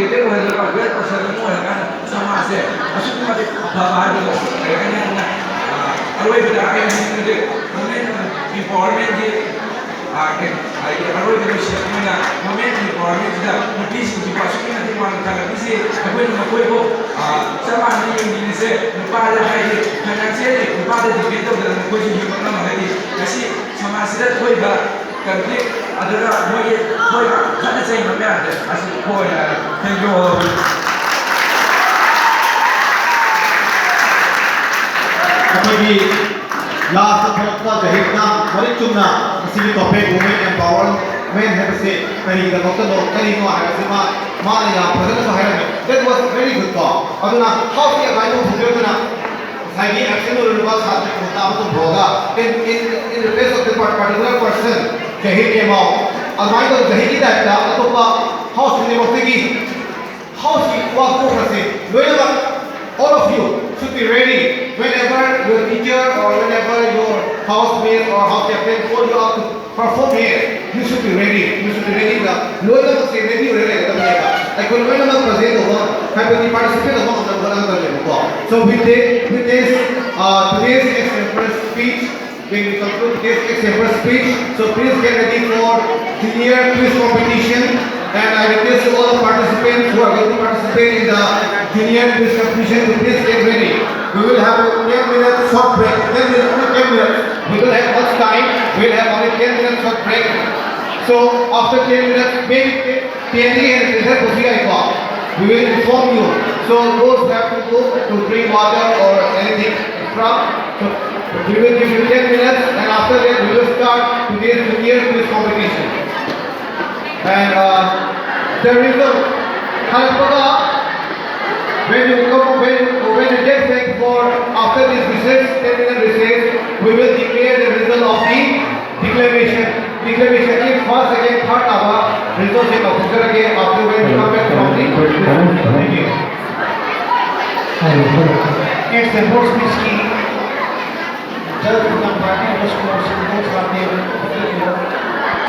educated or well person mo sama se asuk mate bhava do kaya na alway bida ay hindi empowerment di ay alway bida siya na moment empowerment da mapis di pasok na di man kala bisi ako'y makoy ko sama ni yung dinise nupala ay financially nupala depende da makoy yung mga mga kasi sama sila koy ba conflict adara moy kana say mamaya as koy thank you all अभी last थोड़ा जहिना बड़ी चुना इसी topic women empowerment है से कहीं का कहीं को है से मां ने यहाँ प्रेजेंट तो है that was very good talk अदुना how के गाइड को बुझे ना साइड एक्शन और उनका साथ में होता तो होगा in the case of the particular person जही के मां अमाई तो जही की दायित्व तो का हाउस ने बोलते कि हाउस की वाक को करते लोग all of you should be ready whenever your teacher or whenever your housemate or house captain call you up to perform here. You should be ready. You should be ready. Loy na mag ready or ready ka talaga. Ay kung loy na mag present ho, happy participate ho ang nagbalang talaga ko. So with this today's ex-emperor speech, we will conclude today's ex-emperor speech. So please get ready for senior quiz competition. And I request all the participants who are going to participate in the junior quiz competition to please get ready. We will have a 10-minute short break. 10 minutes. We don't have much time. We will have only 10 minutes short break. So after 10 minutes, maybe PND and President Kusiga we will inform you. So those have to go to drink water or anything extra. So we will give you 10 minutes, and after that we will start today's junior quiz competition. And the result, when you get back for after this recess, 10-minute recess, we will declare the result of the declamation. Declamation is first, second, third hour. Result is officer again after when we come back from the recess. Thank you. It's the most risky. Just to come back to the scores,